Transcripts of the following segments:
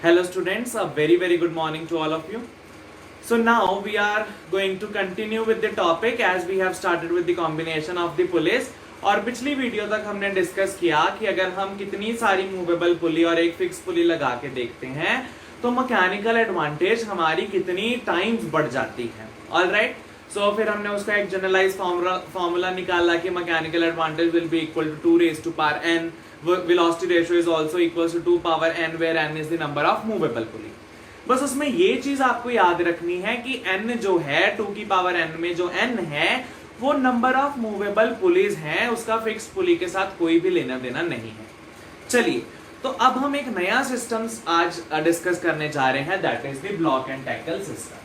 Hello students, a very good morning to all of you. So now we are going to continue with the topic as we have started with the combination of the pulleys. और पिछली video तक हमने discuss किया कि अगर हम कितनी सारी मूवेबल पुली और एक फिक्स पुली लगा के देखते हैं तो मैकेनिकल एडवांटेज हमारी कितनी टाइम्स बढ़ जाती है. ऑलराइट, सो फिर हमने उसका एक जनरलाइज फॉर्मूला निकाला कि mechanical advantage will be equal to 2 raised to power n. Velocity ratio is also equals to 2 power n where n is the number of movable pulley. बस उसमें ये चीज आपको याद रखनी है कि n जो है 2 की पावर n में जो n है वो नंबर ऑफ मूवेबल पुलीज हैं, उसका फिक्स पुली के साथ कोई भी लेना देना नहीं है. चलिए, तो अब हम एक नया सिस्टम आज डिस्कस करने जा रहे हैं, that is the block and tackle system.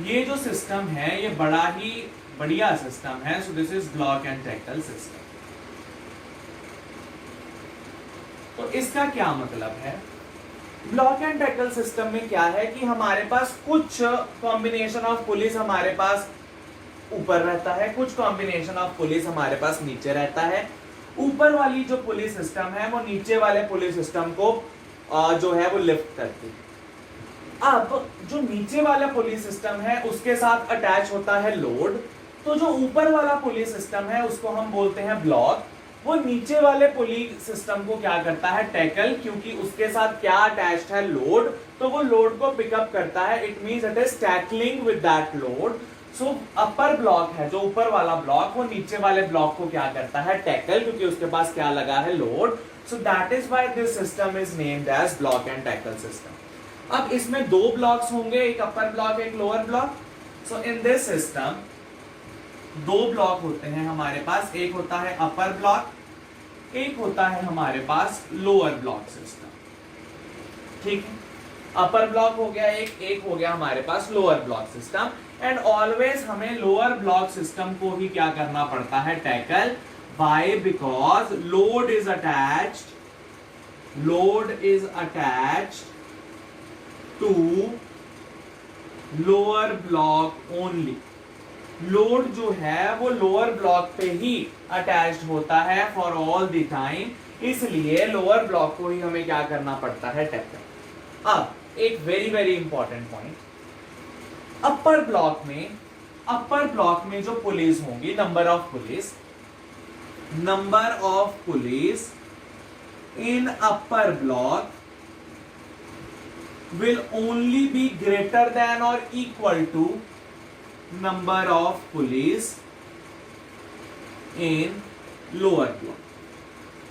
ये जो सिस्टम है ये बड़ा ही बढ़िया सिस्टम है. सो this is block and tackle system. तो इसका क्या मतलब है? ब्लॉक एंड टैकल सिस्टम में क्या है कि हमारे पास कुछ कॉम्बिनेशन ऑफ पुलिस हमारे पास ऊपर रहता है, कुछ कॉम्बिनेशन ऑफ पुलिस हमारे पास नीचे रहता है. ऊपर वाली जो पुलिस सिस्टम है वो नीचे वाले पुलिस सिस्टम को जो है वो लिफ्ट करती है. अब जो नीचे वाला पुलिस सिस्टम है उसके साथ अटैच होता है लोड. तो जो ऊपर वाला पुलिस सिस्टम है उसको हम बोलते हैं ब्लॉक. वो नीचे वाले पुली सिस्टम को क्या करता है? टैकल, क्योंकि उसके साथ क्या अटैच्ड है? लोड. तो वो लोड को पिकअप करता है. It means it is tackling with that load. So upper block है जो ऊपर वाला ब्लॉक, वो नीचे वाले ब्लॉक को क्या करता है? टैकल, क्योंकि उसके पास क्या लगा है? Load. So that is why this system is named as block and tackle system. अब इसमें दो ब्लॉक्स होंगे, एक अपर ब्लॉक एक lower block. So in this system दो ब्लॉक होते हैं हमारे पास, एक होता है अपर ब्लॉक, एक होता है हमारे पास लोअर ब्लॉक सिस्टम. ठीक है, अपर ब्लॉक हो गया एक हो गया हमारे पास lower block system. And always हमें लोअर ब्लॉक सिस्टम को ही क्या करना पड़ता है? Tackle. Why? Because load is attached to lower block only. Load जो है वो लोअर ब्लॉक पे ही अटैच्ड होता है फॉर ऑल द टाइम, इसलिए लोअर ब्लॉक को ही हमें क्या करना पड़ता है? टैकल. अब एक वेरी इंपॉर्टेंट पॉइंट, अपर ब्लॉक में जो पुलिस होंगी, number of pulleys in upper block will only be greater than or equal to number of pulleys in lower block.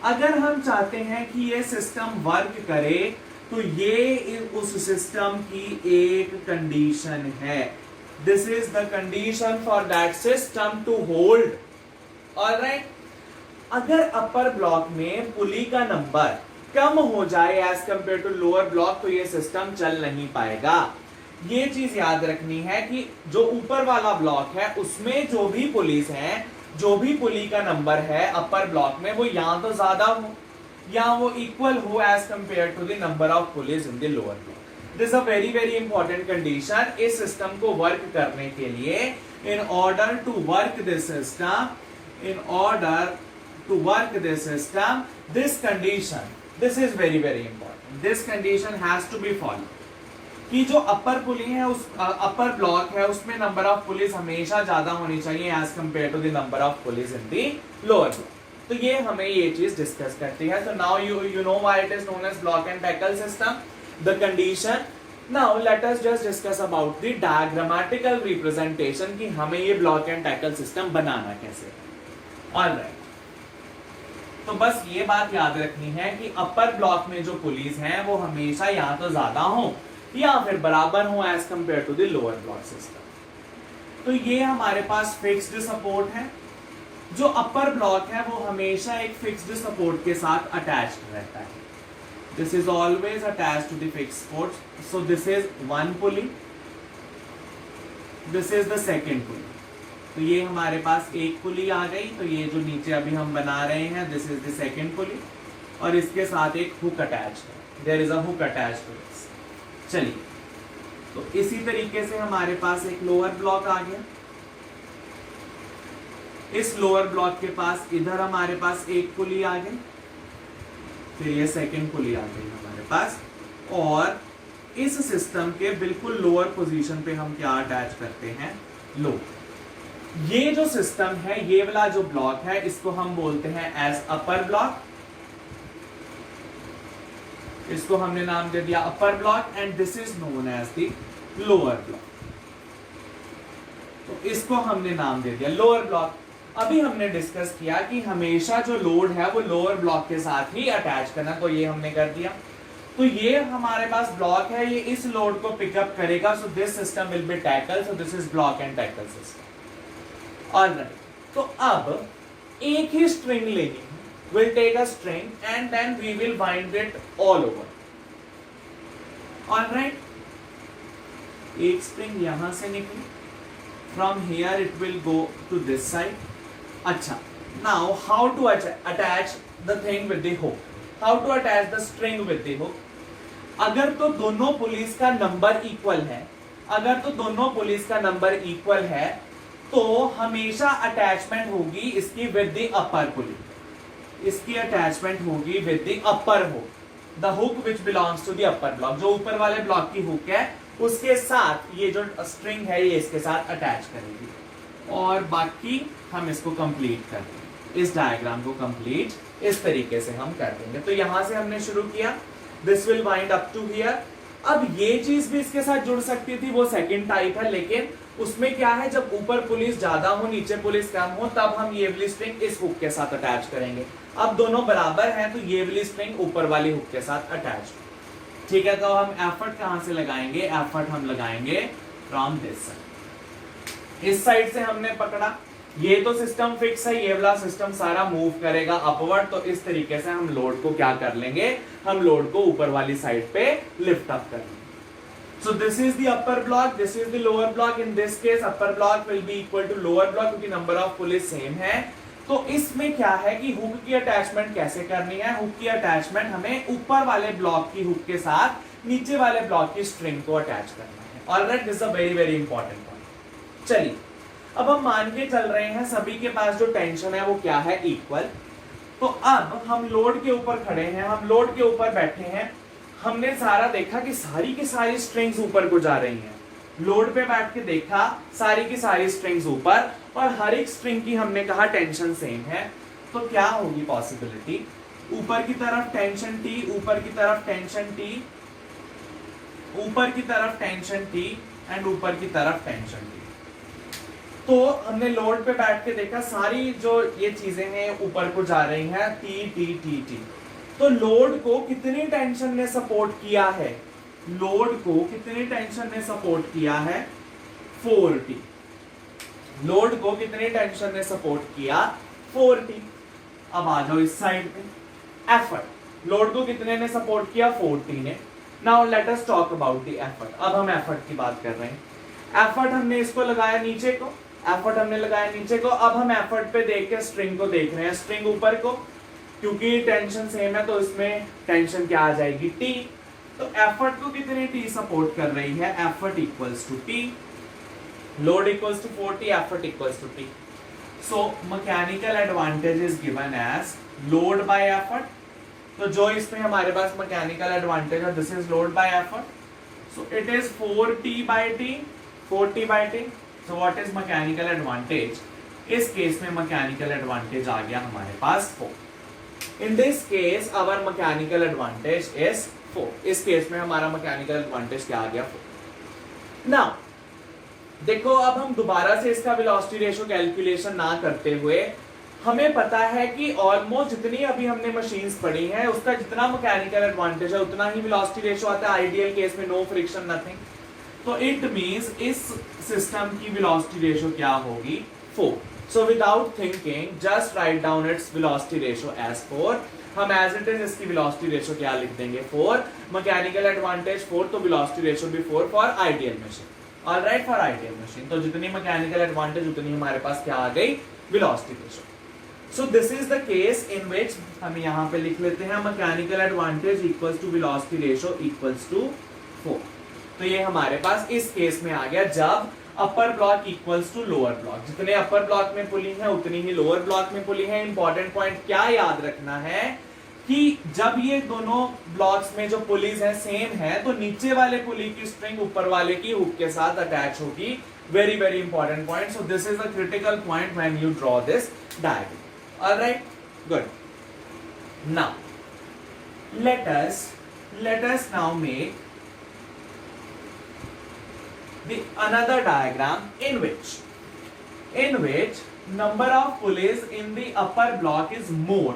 अगर हम चाहते हैं कि ये सिस्टम वर्क करे तो ये उस सिस्टम की एक कंडीशन है. This is the condition for that system to hold. Alright, अगर अपर ब्लॉक में पुली का नंबर कम हो जाए as compare to lower block तो ये सिस्टम चल नहीं पाएगा. ये चीज याद रखनी है कि जो ऊपर वाला ब्लॉक है उसमें जो भी पुलिस है, जो भी पुली का नंबर है अपर ब्लॉक में, वो या तो ज्यादा हो या वो इक्वल हो as compare to the number of pulleys in the lower block. This a very important condition. इस सिस्टम को वर्क करने के लिए, in order to work this system, this is very important. This condition has to be follow कि जो अपर पुली है, उस अपर block है, उसमें नंबर ऑफ पुलिस हमेशा ज्यादा होनी चाहिए as compare to the number of pulleys in the lower block. तो ये हमें ये चीज डिस्कस करती है. तो now you know why it is known as block and tackle system, the condition. Now let us just discuss about the diagrammatical representation कि हमें ये ब्लॉक एंड टैकल सिस्टम बनाना कैसे है. ऑलराइट, तो बस ये बात याद रखनी है कि अपर ब्लॉक में जो पुलिस हैं वो हमेशा या तो ज्यादा हो या फिर बराबर हो as compare to the lower block system. तो ये हमारे पास फिक्स्ड सपोर्ट है. जो अपर ब्लॉक है वो हमेशा एक फिक्स्ड सपोर्ट के साथ अटैच्ड रहता है. This is always attached to the fixed support. So this is one pulley, this is the second pulley. तो ये हमारे पास एक पुली आ गई. तो ये जो नीचे अभी हम बना रहे हैं, this is the second pulley, और इसके साथ एक हुक अटैच्ड है. There is a hook attached to this. चलिए, तो इसी तरीके से हमारे पास एक लोअर ब्लॉक आ गया. इस लोअर ब्लॉक के पास इधर हमारे पास एक पुली आ गई, फिर ये सेकंड पुली आ गई हमारे पास, और इस सिस्टम के बिल्कुल लोअर पोजीशन पे हम क्या अटैच करते हैं, लोड। ये जो सिस्टम है, ये वाला जो ब्लॉक है, इसको हम बोलते हैं एज अपर ब्लॉक। इसको हमने नाम दे दिया upper block and this is known as the lower block. तो इसको हमने नाम दे दिया लोअर ब्लॉक। अभी हमने डिस्कस किया कि हमेशा जो लोड है वो लोअर ब्लॉक के साथ ही अटैच करना, तो ये हमने कर दिया। तो ये हमारे पास ब्लॉक है, ये इस लोड को पिकअप करेगा, so this system will be tackle, so this is block and tackle system. Alright, तो अब एक ही स्ट्रिंग लेनी है, will take a string and then we will wind it all over. Alright, एक स्ट्रिंग यहां से निकली, from here it will go to this side. अच्छा, now how to attach the thing with the hook, how to attach the string with the hook. अगर तो दोनों police का number equal है, अगर तो दोनों पुलिस का नंबर इक्वल है, तो हमेशा अटैचमेंट होगी इसकी विद द अपर पुलिस, इसकी अटैचमेंट होगी with the upper hook, the hook which belongs to the upper block. जो ऊपर वाले ब्लॉक की हुक है उसके साथ ये जो स्ट्रिंग है ये इसके साथ अटैच करेगी, और बाकी हम इसको कंप्लीट कर देंगे, इस डायग्राम को कंप्लीट इस तरीके से हम कर देंगे। तो यहां से हमने शुरू किया, this will wind up to here. अब ये चीज भी इसके साथ जुड़ सकती थी, वो सेकंड टाइप है, लेकिन उसमें क्या है, जब ऊपर पुलिस ज्यादा हो नीचे पुलिस कम हो, तब हम ये वाली स्ट्रिंग इस हुक के साथ अटैच करेंगे। अब दोनों बराबर हैं तो ये वाली स्ट्रिंग ऊपर वाली हुक के साथ अटैच। ठीक है, तो हम एफर्ट कहां से लगाएंगे, एफर्ट हम लगाएंगे फ्रॉम दिस साइड। इस साइड से हमने पकड़ा, ये तो सिस्टम फिक्स है, ये वाला सिस्टम सारा मूव करेगा अपवर्ड, तो इस तरीके से हम लोड को क्या कर लेंगे, हम लोड को ऊपर वाली साइड पे लिफ्ट अप कर लेंगे। So this is the upper block, this is the lower block. In this case upper block will be equal to lower block, क्योंकि नंबर ऑफ पुलिस सेम है। तो इसमें क्या है कि हुक की अटैचमेंट कैसे करनी है, हुक की अटैचमेंट हमें ऊपर वाले ब्लॉक की हुक के साथ नीचे वाले ब्लॉक की स्ट्रिंग को अटैच करना है। Alright, this is a very very important point. चलिए, अब हम मान के चल रहे हैं सभी के पास जो टेंशन है वो क्या है, इक्वल। तो अब हम लोड के ऊपर खड़े हैं, हम लोड के ऊपर बैठे हैं, हमने सारा देखा कि सारी की सारी स्ट्रिंग्स ऊपर को जा रही हैं। लोड पे बैठ के देखा, सारी की सारी स्ट्रिंग्स ऊपर, और हर एक स्ट्रिंग की हमने कहा टेंशन सेम है। तो क्या होगी पॉसिबिलिटी, ऊपर की तरफ टेंशन टी, ऊपर की तरफ टेंशन टी, ऊपर की तरफ टेंशन टी एंड ऊपर की तरफ टेंशन टी। तो हमने लोड पे बैठ के देखा, सारी जो ये चीजें हैं ऊपर को जा रही हैं, टी टी टी टी। तो लोड को कितनी टेंशन ने सपोर्ट किया है, लोड को कितनी टेंशन ने सपोर्ट किया है, 4T। लोड को कितनी टेंशन ने सपोर्ट किया, 4T। अब आ जाओ इस साइड पे, एफर्ट, लोड को कितने ने सपोर्ट किया, 4T ने। Now let us talk about the effort. अब हम एफर्ट की बात कर रहे हैं। एफर्ट हमने इसको लगाया नीचे को, एफर्ट हमने लगाया नीचे को। अब हम एफर्ट पे देख के स्ट्रिंग को देख रहे हैं, स्ट्रिंग ऊपर को, क्योंकि टेंशन सेम है तो इसमें टेंशन क्या आ जाएगी, T। तो एफर्ट को कितनी T सपोर्ट कर रही है, effort equals to T, load equals to 4T, effort equals to T। So mechanical advantage is given as load by effort. तो जो इसमें हमारे पास मैकेनिकल एडवांटेज है, this is load by effort. So it is 4T by T, 4T by T। So what is mechanical advantage, इस case में mechanical advantage आ गया हमारे पास 4। In this case our mechanical advantage is 4। इस case में हमारा मैकेनिकल एडवांटेज क्या आ गया, 4। नाउ देखो, अब हम दोबारा से इसका वेलोसिटी रेशियो कैलकुलेशन ना करते हुए, हमें पता है कि ऑलमोस्ट जितनी अभी हमने मशीन्स पढ़ी हैं उसका जितना मैकेनिकल एडवांटेज है उतना ही वेलोसिटी रेशियो आता है। आइडियल केस में नो फ्रिक्शन नथिंग, तो इट मींस इस सिस्टम की वेलोसिटी रेशियो क्या होगी, 4। So without thinking just write down its velocity ratio as 4। हम एज इट इज इसकी वेलोसिटी रेशियो क्या लिख देंगे, 4। मैकेनिकल एडवांटेज 4, तो वेलोसिटी रेशियो भी 4 for ideal machine. Alright, for ideal machine तो जितनी मैकेनिकल एडवांटेज उतनी हमारे पास क्या आ गई, velocity ratio. So this is the case in which हम यहाँ पे लिख लेते हैं mechanical advantage equals to velocity ratio equals to 4। तो ये हमारे पास इस केस में आ गया जब upper block equals to lower block. जितने अपर ब्लॉक में पुली है उतनी ही लोअर ब्लॉक में पुली है। इंपॉर्टेंट पॉइंट क्या याद रखना है कि जब ये दोनों ब्लॉक्स में जो पुलीज है सेम है तो नीचे वाले पुली की स्ट्रिंग ऊपर वाले की हुक के साथ अटैच होगी. Very very important point. So this is a critical point when you draw this diagram. Alright, good. Now let us now make the another diagram in which number of pulleys in the upper block is more.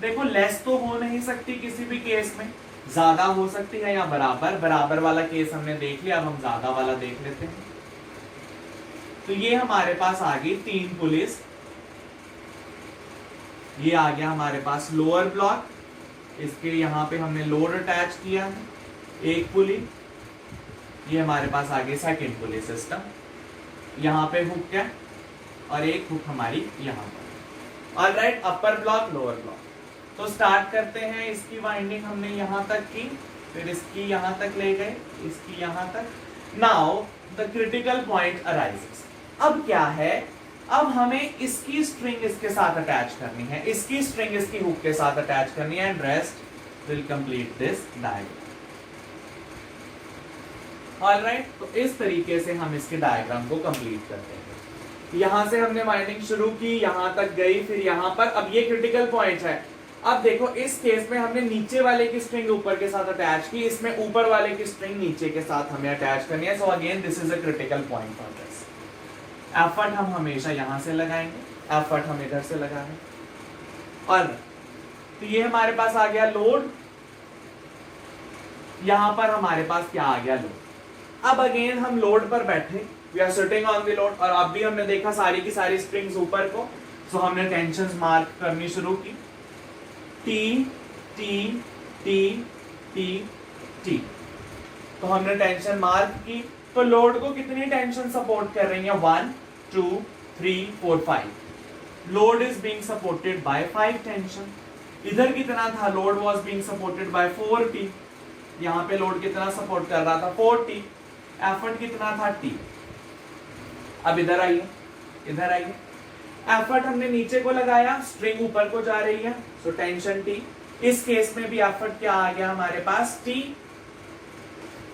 देखो less तो हो नहीं सकती किसी भी case में, ज्यादा हो सकती है या बराबर. बराबर वाला केस हमने देख लिया, अब हम ज्यादा वाला देख लेते हैं. तो ये हमारे पास आ गई 3 पुलिस. ये आ गया हमारे पास लोअर ब्लॉक. इसके यहाँ पे हमने लोड अटैच किया है, एक पुली. ये हमारे पास आ गई सेकंड पुली सिस्टम. यहाँ पे हुक है और एक हुक हमारी यहाँ पर. ऑलराइट, अपर ब्लॉक लोअर ब्लॉक. तो स्टार्ट करते हैं. इसकी वाइंडिंग हमने यहाँ तक की, फिर इसकी यहाँ तक ले गए, इसकी यहाँ तक. Now the critical point arises. अब क्या है, अब हमें इसकी स्ट्रिंग इसके साथ अटैच करनी है, इसकी स्ट्रिंग इसकी हुक के साथ अटैच करनी है, and rest will complete this diagram. Alright, तो इस तरीके से हम इसके डायग्राम को कंप्लीट करते हैं. यहां से हमने वाइंडिंग शुरू की, यहां तक गई, फिर यहां पर. अब ये क्रिटिकल पॉइंट है. अब देखो इस केस में हमने नीचे वाले की स्ट्रिंग ऊपर के साथ अटैच की, इसमें ऊपर वाले की स्ट्रिंग नीचे के साथ हमें अटैच करनी है. So again this is a critical point for this. Effort हम हमेशा यहां से लगाएंगे, एफर्ट हम इधर से लगाएंगे. और तो ये हमारे पास आ गया लोड. यहां पर हमारे पास क्या आ गया, लोड. अब अगेन हम लोड पर बैठे, we are sitting on the load. और अब भी हमने देखा सारी की सारी स्ट्रिंग्स ऊपर को. सो हमने टेंशंस मार्क करनी शुरू की. T T T T T. तो हमने टेंशन मार्क की. तो लोड को कितनी टेंशन सपोर्ट कर रही है, 1 2 3 4 5. Load is being supported by 5 tension. इधर कितना था, load was being supported by 4t. यहां पे लोड कितना सपोर्ट कर रहा था, 4t. एफर्ट कितना था, t. अब इधर आइए, इधर आइए. एफर्ट हमने नीचे को लगाया, स्ट्रिंग ऊपर को जा रही है, सो टेंशन t. इस केस में भी एफर्ट क्या आ गया हमारे पास, t.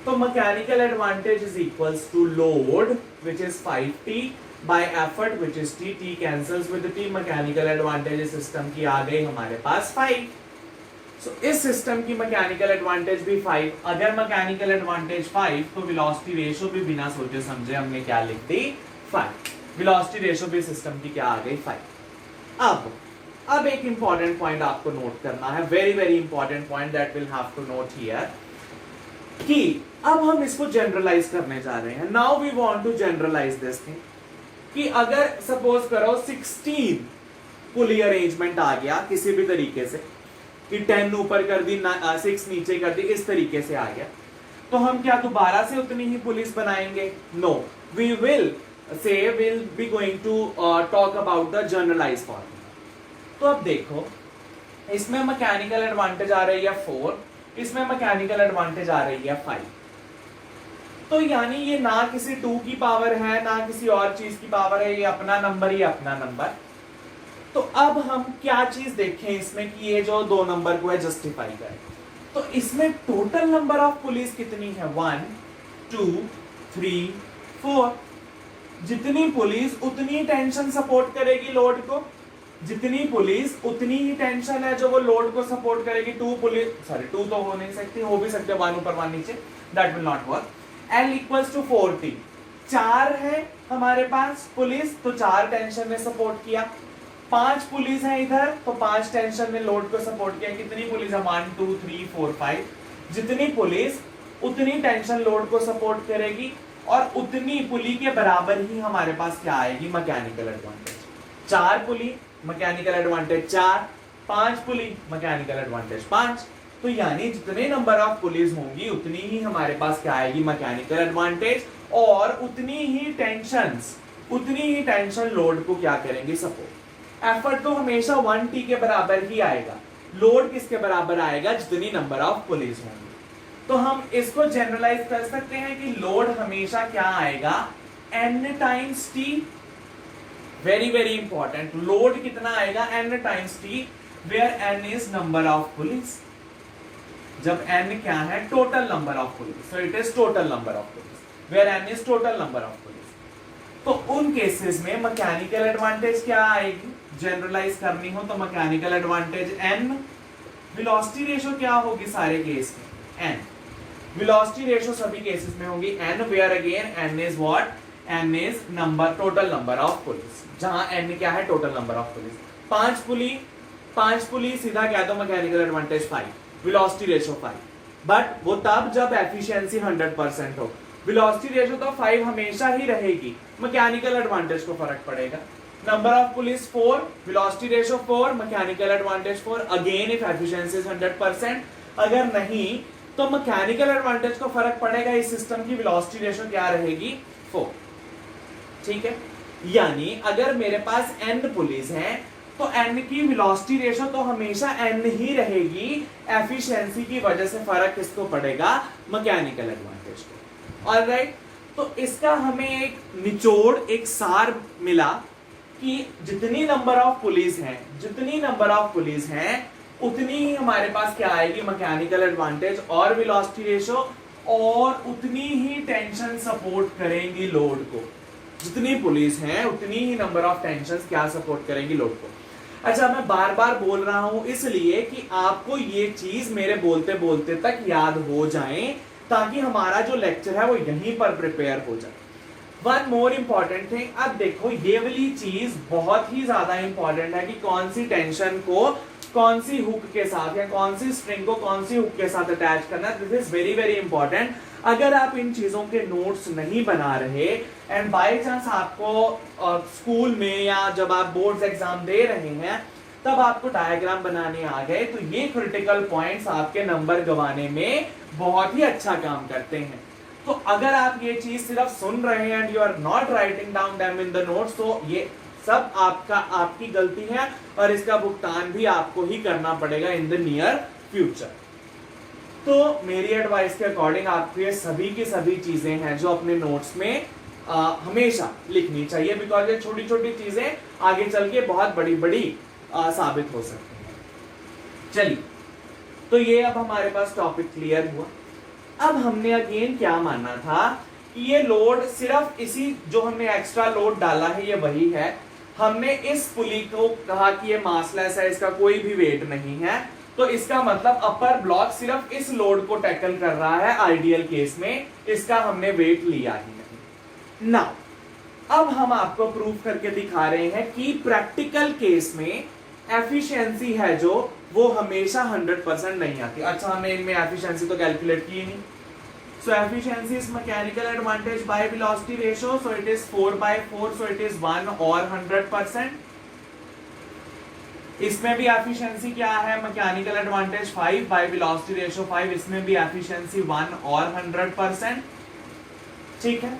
तो mechanical advantage is equals to load which is 5t by effort which is t. t cancels with t. Mechanical advantage system की आ गई हमारे पास 5. सो इस सिस्टम की मैकेनिकल एडवांटेज भी 5. अगर मैकेनिकल एडवांटेज 5 तो वेलोसिटी रेशियो भी बिना सोचे समझे हमने क्या लिख दी, 5. वेलोसिटी रेशियो भी सिस्टम की क्या आ गई, 5. अब एक इंपॉर्टेंट पॉइंट आपको नोट करना है, very very important point that will have to note here, कि अब हम इसको जनरलाइज करने जा रहे हैं. Now we want to generalise this thing, कि अगर सपोज करो 16 पुली अरेंजमेंट आ गया किसी भी तरीके से, कि 10 ऊपर कर दी, 6 नीचे कर दी, इस तरीके से आ गया, तो हम क्या दोबारा से उतनी ही पुलिस बनाएंगे, no. We will say will be going to talk about the generalise formula. तो अब देखो इसमें मैकेनिकल एडवांटेज आ रही है 4, इसमें मैकेनिकल एडवांटेज आ रही है 5. तो यानी ये ना किसी 2 की पावर है ना किसी और चीज की पावर है, ये अपना नंबर, ये अपना नंबर. तो अब हम क्या चीज देखें इसमें कि ये जो 2 नंबर को है जस्टिफाई करें. तो इसमें टोटल नंबर ऑफ पुलिस कितनी है, 1 2 3 4. जितनी पुलिस उतनी टेंशन सपोर्ट करेगी लोड को, जितनी पुलिस उतनी ही टेंशन है जो वो लोड को सपोर्ट करेगी. 2 पुलिस, सॉरी 2 तो हो नहीं सकती, हो भी सकते 1 ऊपर 1 नीचे, that will not work. L equals to 4t. 4 है हमारे पास पुलिस, तो 4 टेंशन ने सपोर्ट किया. 5 पुलिस है इधर, तो 5 टेंशन ने लोड को सपोर्ट किया. कितनी पुलिस है, 1 2 3 4 5. जितनी पुलिस उतनी टेंशन लोड को सपोर्ट करेगी, और उतनी पुली के बराबर ही हमारे पास क्या आएगी, मैकेनिकल एडवांटेज. 4 पुली मैकेनिकल एडवांटेज 4, 5 पुली मैकेनिकल एडवांटेज 5. तो यानी जितने नंबर ऑफ पुलिस होंगी उतनी ही हमारे पास क्या आएगी, मैकेनिकल एडवांटेज, और उतनी ही टेंशन लोड को क्या करेंगे, सपोर्ट. एफर्ट तो हमेशा 1t के बराबर ही आएगा. लोड किसके बराबर आएगा, जितनी नंबर ऑफ पुलिस होंगी. तो हम इसको जनरलाइज कर सकते हैं कि लोड हमेशा क्या आएगा, n times t. Very very important, load कितना आएगा, n times t. Where n is number of pulleys. जब n क्या है, total number of pulleys, so it is total number of pulleys, where n is total number of pulleys. तो उन cases में mechanical advantage क्या आएगी, generalise करनी हो तो mechanical advantage n, velocity ratio क्या होगी सारे केस में n, वेलोसिटी रेशो सभी केसेस में होगी n, where again n is what, n is number, total number of pulleys, जहां n क्या है, टोटल नंबर ऑफ पुलिस। पांच पुली सीधा क्या, तो mechanical advantage 5, velocity ratio 5, but वो तब जब एफिशिएंसी 100% हो। वेलोसिटी रेशो तो 5 हमेशा ही रहेगी, मैकेनिकल एडवांटेज को फर्क पड़ेगा। Number of police 4, velocity ratio 4, mechanical advantage 4, again if efficiency is 100%। अगर नहीं तो मैकेनिकल एडवांटेज को फर्क पड़ेगा, इस सिस्टम की वेलोसिटी रेशो क्या रहेगी, 4। ठीक है, यानी अगर मेरे पास n पुलिस है तो n की वेलोसिटी रेशो तो हमेशा n ही रहेगी, एफिशिएंसी की वजह से फर्क किसको पड़ेगा, मैकेनिकल एडवांटेज को। ऑलराइट, तो इसका हमें एक निचोड़, एक सार मिला कि जितनी नंबर ऑफ पुलिस हैं उतनी ही हमारे पास क्या आएगी, मैकेनिकल एडवांटेज और वेलोसिटी रेशो, और उतनी ही टेंशन सपोर्ट करेंगी लोड को। जितनी पुलिस हैं उतनी ही नंबर ऑफ टेंशन क्या सपोर्ट करेंगी लोड को। अच्छा, मैं बार बार बोल रहा हूं इसलिए कि आपको ये चीज मेरे बोलते बोलते तक याद हो जाए, ताकि हमारा जो लेक्चर है वो यहीं पर प्रिपेयर हो जाए। वन मोर इंपॉर्टेंट थिंग, अब देखो ये वाली चीज बहुत ही ज्यादा इंपॉर्टेंट है कि कौन सी टेंशन को कौन सी हुक के साथ या कौन सी स्ट्रिंग को कौन सी हुक के साथ अटैच करना, this is very very important. अगर आप इन चीजों के नोट्स नहीं बना रहे एंड बाय चांस आपको स्कूल में या जब आप बोर्ड्स एग्जाम दे रहे हैं तब आपको डायग्राम बनाने आ गए, तो ये क्रिटिकल पॉइंट्स आपके नंबर गंवाने में बहुत ही अच्छा काम करते हैं। तो अगर आप ये चीज सिर्फ सुन रहे हैं and you are not writing down them in the notes, तो ये सब आपकी गलती है और इसका भुगतान भी आपको ही करना पड़ेगा इन द नियर फ्यूचर। तो मेरी एडवाइस के अकॉर्डिंग आपको ये सभी की सभी चीजें हैं जो अपने नोट्स में हमेशा लिखनी चाहिए, बिकॉज ये छोटी छोटी चीजें आगे चल के बहुत बड़ी बड़ी साबित हो सकती हैं। चलिए, तो ये अब हमारे पास टॉपिक क्लियर हुआ। अब हमने अगेन क्या मानना था कि ये लोड सिर्फ इसी जो हमने एक्स्ट्रा लोड डाला है ये वही है। हमने इस पुली को कहा कि ये मासलेस है, इसका कोई भी वेट नहीं है, तो इसका मतलब अपर ब्लॉक सिर्फ इस लोड को टैकल कर रहा है। आइडियल केस में इसका हमने वेट लिया ही नहीं। नाउ अब हम आपको प्रूव करके दिखा रहे हैं कि प्रैक्टिकल केस में एफिशिएंसी है जो वो हमेशा 100% नहीं आती। अच्छा, हमने इनमें एफिशिएंसी तो कैलकुलेट की नहीं। So efficiency is mechanical advantage by velocity ratio, so it is 4/4, so it is 1 or 100%. इसमें भी एफिशिएंसी क्या है, mechanical advantage 5 by velocity ratio 5, इसमें भी एफिशिएंसी 1 और 100%। ठीक है,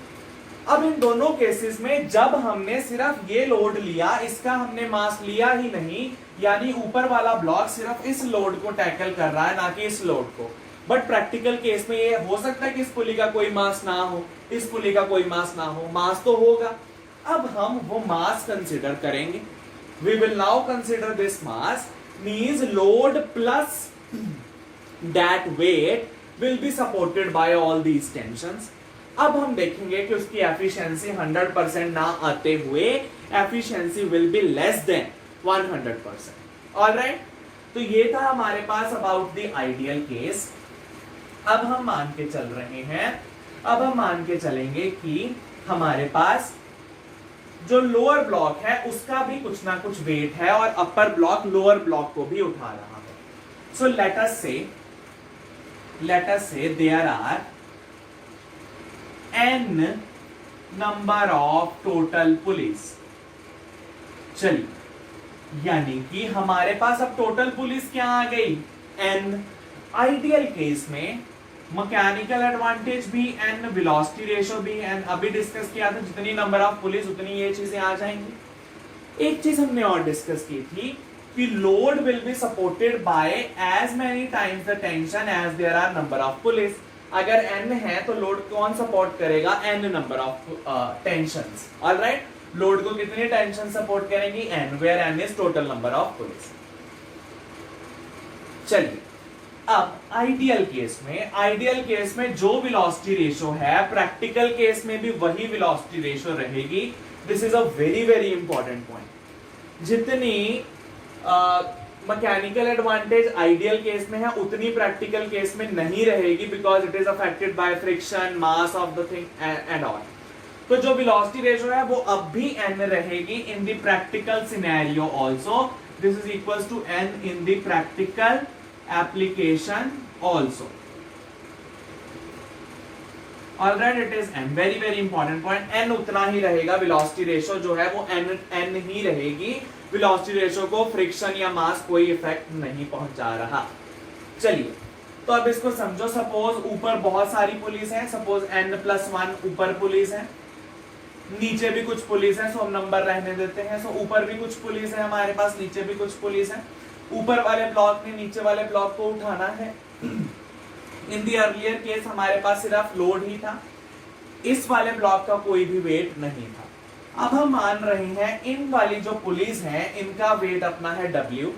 अब इन दोनों केसेस में जब हमने सिर्फ ये लोड लिया, इसका हमने मास लिया ही नहीं, यानी ऊपर वाला ब्लॉक सिर्फ इस लोड को टैकल कर रहा है, ना कि इस लोड को। बट प्रैक्टिकल केस में ये हो सकता है कि इस पुली का कोई मास ना हो, इस पुली का कोई मास ना हो, मास तो होगा। अब हम वो मास कंसिडर करेंगे। We will now consider this mass, means load plus that weight will be supported by all these tensions. अब हम देखेंगे कि उसकी एफिशिएंसी 100% ना आते हुए efficiency will be less than 100%। Alright, तो ये था हमारे पास अबाउट द आइडियल केस। अब हम मान के चल रहे हैं, अब हम मान के चलेंगे कि हमारे पास जो लोअर ब्लॉक है उसका भी कुछ ना कुछ वेट है और अपर ब्लॉक लोअर ब्लॉक को भी उठा रहा है। सो let us say there are n number of total pulleys. चलिए, यानी कि हमारे पास अब टोटल पुलिस क्या आ गई, n। आइडियल केस में मैकेनिकल एडवांटेज भी n, वेलोसिटी रेशियो भी n, अभी डिस्कस किया था, जितनी नंबर ऑफ पुलिस उतनी ये चीजें आ जाएंगी। एक चीज हमने और डिस्कस की थी कि load will be supported by as many times the tension as there are number of pulleys. अगर n है तो लोड कौन सपोर्ट करेगा, n number of tensions. Alright, load को कितनी टेंशन सपोर्ट करेंगी, n, where n is total number of pulleys. चलिए, अब आइडियल केस में जो वेलोसिटी रेशो है, प्रैक्टिकल केस में भी वही वेलोसिटी रेशो रहेगी। This is a very very important point. जितनी मैकेनिकल एडवांटेज आइडियल केस में है, उतनी प्रैक्टिकल केस में नहीं रहेगी, because it is affected by friction, mass of the thing and all. तो जो वेलोसिटी रेशो है वो अब भी n रहेगी in the practical scenario also. This is equals to n in the practical application also. Alright, it is n, very very important point. n उतना ही रहेगा, velocity ratio जो है वो n ही रहेगी। वेलोसिटी रेशो को फ्रिक्शन या मास कोई इफेक्ट नहीं पहुंचा रहा। चलिए, तो अब इसको समझो। सपोज ऊपर बहुत सारी पुलिस है, सपोज n+1 ऊपर पुलिस है, नीचे भी कुछ पुलिस है, सो हम नंबर रहने देते हैं। सो ऊपर भी कुछ पुलिस है हमारे पास, नीचे भी कुछ पुलिस है। ऊपर वाले ब्लॉक ने नीचे वाले ब्लॉक को उठाना है। इन दी अर्लियर केस हमारे पास सिर्फ लोड ही था, इस वाले ब्लॉक का कोई भी वेट नहीं था। अब हम मान रहे हैं इन वाली जो पुलिस है इनका वेट अपना है W।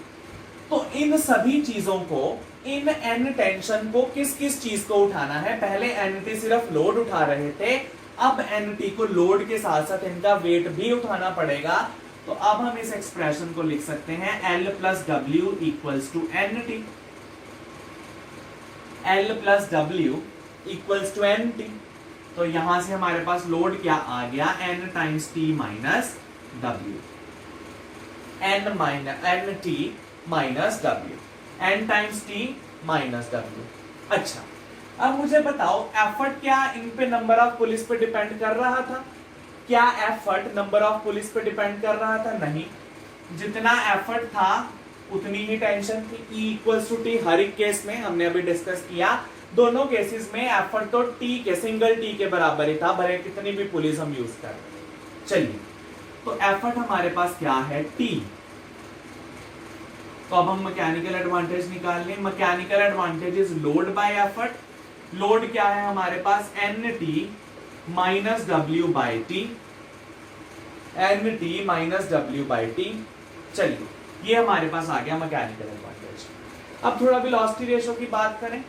तो इन सभी चीजों को, इन n टेंशन को किस किस चीज को उठाना है? पहले nt सिर्फ लोड उठा रहे थे, अब nt को लोड के साथ साथ इनका वेट भी उठाना पड़ेगा। तो अब हम इस एक्सप्रेशन को लिख सकते हैं L plus W equals to NT। L plus W equals to NT। तो यहां से हमारे पास लोड क्या आ गया? N times T minus W। NT minus W, N times T minus W। अच्छा, अब मुझे बताओ एफर्ट क्या इन पे नंबर ऑफ पुलिस पे डिपेंड कर रहा था? क्या एफर्ट नंबर ऑफ पुलिस पे डिपेंड कर रहा था? नहीं। जितना एफर्ट था उतनी ही टेंशन थी। E इक्वल्स टू T हर एक केस में हमने अभी डिस्कस किया। दोनों केसेस में एफर्ट तो T के, सिंगल T के बराबर ही था, भले कितनी भी पुलिस हम यूज करें। चलिए, तो एफर्ट हमारे पास क्या है? T। तो अब हम मैकेनिकल एडवांटेज निकाल लें। Mechanical advantage is load by effort. Load क्या है हमारे पास? NT minus W by T। NT minus W by T। चलिए, ये हमारे पास आ गया मैकेनिकल एडवांटेज। अब थोड़ा वेलोसिटी रेशो की बात करें।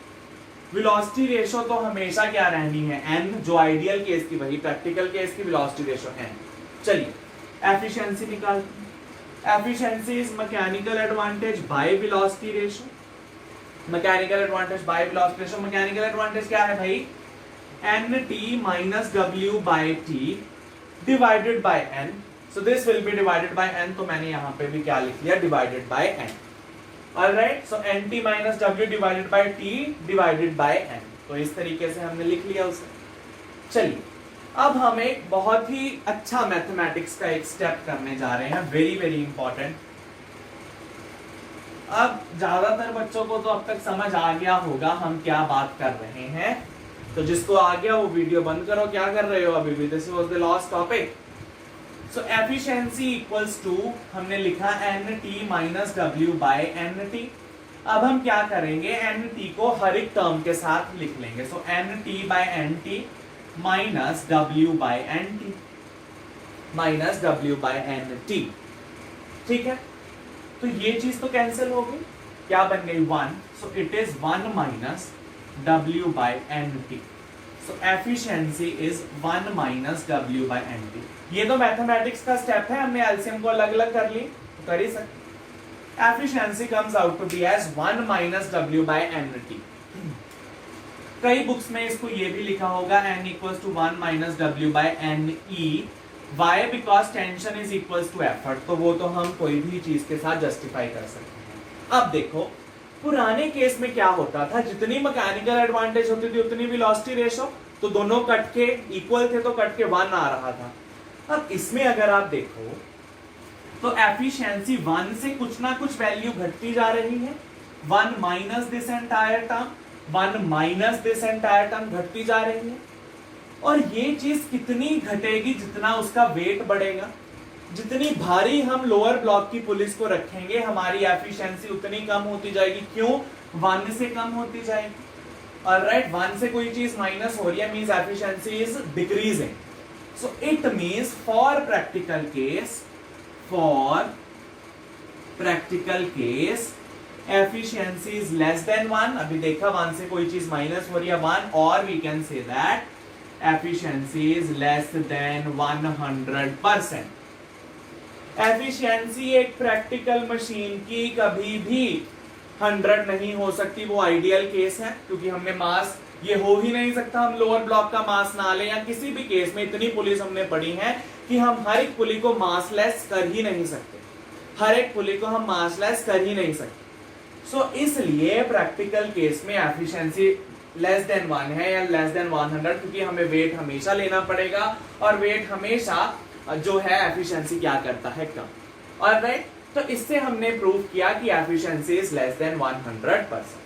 वेलोसिटी रेशो तो हमेशा क्या रहनी है? n, जो आइडियल केस की, वही प्रैक्टिकल केस की वेलोसिटी रेशो n। चलिए, एफिशिएंसी निकालते हैं। Efficiency is mechanical advantage by velocity ratio. Mechanical advantage by velocity ratio. Mechanical advantage क्या है भाई? NT minus W by T divided by n। So this will be divided by n, तो मैंने यहां पे भी क्या लिख लिया? Divided by n। Alright, so NT minus W divided by T divided by n। तो इस तरीके से हमने लिख लिया उसे। चलिए, अब हम एक बहुत ही अच्छा मैथमेटिक्स का एक स्टेप करने जा रहे हैं, वेरी वेरी इंपॉर्टेंट। अब ज्यादातर बच्चों को तो अब तक समझ आ गया होगा हम क्या बात कर रहे हैं, तो जिसको आ गया वो वीडियो बंद करो। क्या कर रहे हो अभी भी? This was the last topic. So efficiency equals to, हमने लिखा NT minus W by NT। अब हम क्या करेंगे? NT को हर एक टर्म के साथ लिख लेंगे। So NT by NT minus W by NT, minus W by NT। ठीक है, तो ये चीज तो कैंसिल हो गई। क्या बन गई? 1। So it is 1 minus W by NT। So efficiency is 1 minus W by NT। ये तो मैथमेटिक्स का स्टेप है, हमने एलसीएम को अलग अलग कर ली, तो कर ही सकते। Efficiency comes out to be as 1 minus W by NT। कई बुक्स में इसको ये भी लिखा होगा n equals to 1 minus W by NE। Why? Because tension is equals to effort. तो वो तो हम कोई भी चीज के साथ जस्टिफाई कर सकते हैं। अब देखो, पुराने केस में क्या होता था? जितनी मैकेनिकल एडवांटेज होती थी उतनी वेलोसिटी रेशो, तो दोनों कट के इक्वल थे, तो कट के 1 आ रहा था। अब इसमें अगर आप देखो तो एफिशिएंसी 1 से कुछ ना कुछ वैल्यू घटती जा रही है। 1 minus this entire term, 1 minus this entire term घटती जा रही है। और ये चीज कितनी घटेगी? जितना उसका वेट बढ़ेगा। जितनी भारी हम लोअर ब्लॉक की पुलिस को रखेंगे, हमारी एफिशिएंसी उतनी कम होती जाएगी। क्यों? 1 से कम होती जाएगी। ऑलराइट, 1 से कोई चीज माइनस हो रही है, means efficiency is decreasing. So it means for practical case efficiency is less then 1, अभी देखा 1 से कोई चीज माइनस हो रही है 1, और we can say that efficiency is less than 100%। Efficiency एक प्रैक्टिकल मशीन की कभी भी 100 नहीं हो सकती, वो आइडियल केस है, क्योंकि हमने मास ये हो ही नहीं सकता हम लोअर ब्लॉक का मास ना लें, या किसी भी केस में इतनी पुलिस हमने पढ़ी है कि हम हर एक पुली को मासलेस कर ही नहीं सकते, हर एक पुली को हम मासलेस कर ही नहीं सकते। सो इसलिए प्रैक्टिकल केस में एफिशिएंसी लेस देन 1 है या लेस देन 100, क्योंकि हमें वेट हमेशा लेना पड़ेगा, और वेट हमेशा जो है एफिशिएंसी क्या करता है, कम। ऑलराइट, तो इससे हमने प्रूव किया कि एफिशिएंसी इज लेस देन 100%।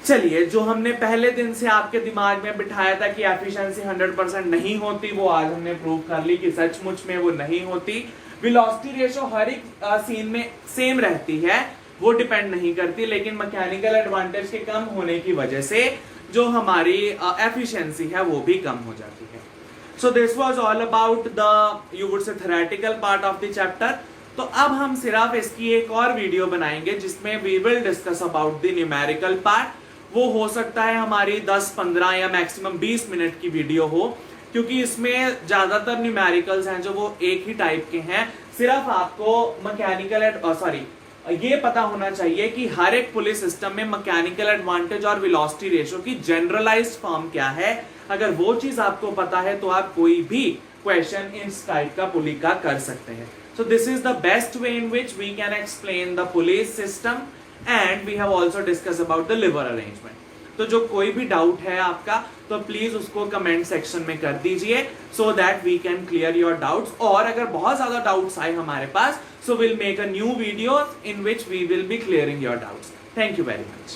चलिए, जो हमने पहले दिन से आपके दिमाग में बिठाया था कि एफिशिएंसी 100% नहीं होती, वो आज हमने प्रूव कर ली कि सचमुच में वो नहीं होती। वेलोसिटी रेशो हर एक सीन में सेम रहती है, वो डिपेंड नहीं करती, लेकिन मैकेनिकल एडवांटेज के कम होने की वजह से जो हमारी एफिशिएंसी है वो भी कम हो जाती है। So this was all about the you would say theoretical part of the chapter. तो अब हम सिर्फ इसकी एक और वीडियो बनाएंगे जिसमें we will discuss about the numerical part. वो हो सकता है हमारी 10-15 या मैक्सिमम 20 मिनट की वीडियो हो, क्योंकि इसमें ज्यादातर न्यूमेरिकल्स हैं जो वो एक ही टाइप के हैं। सिर्फ आपको मैकेनिकल ये पता होना चाहिए कि हर एक पुलिस सिस्टम में मैकेनिकल एडवांटेज और वेलोसिटी रेशो की जनरलाइज्ड फॉर्म क्या है। अगर वो चीज आपको पता है तो आप कोई भी क्वेश्चन इस टाइप का पुली का कर सकते हैं। So this is the best way in which we can explain the pulleys system, and we have also discuss about the lever arrangement. तो जो कोई भी डाउट है आपका तो प्लीज उसको कमेंट सेक्शन में कर दीजिए, so that we can clear your doubts. और अगर बहुत ज्यादा डाउट्स आए हमारे पास, so we'll make a new video in which we will be clearing your doubts. Thank you very much.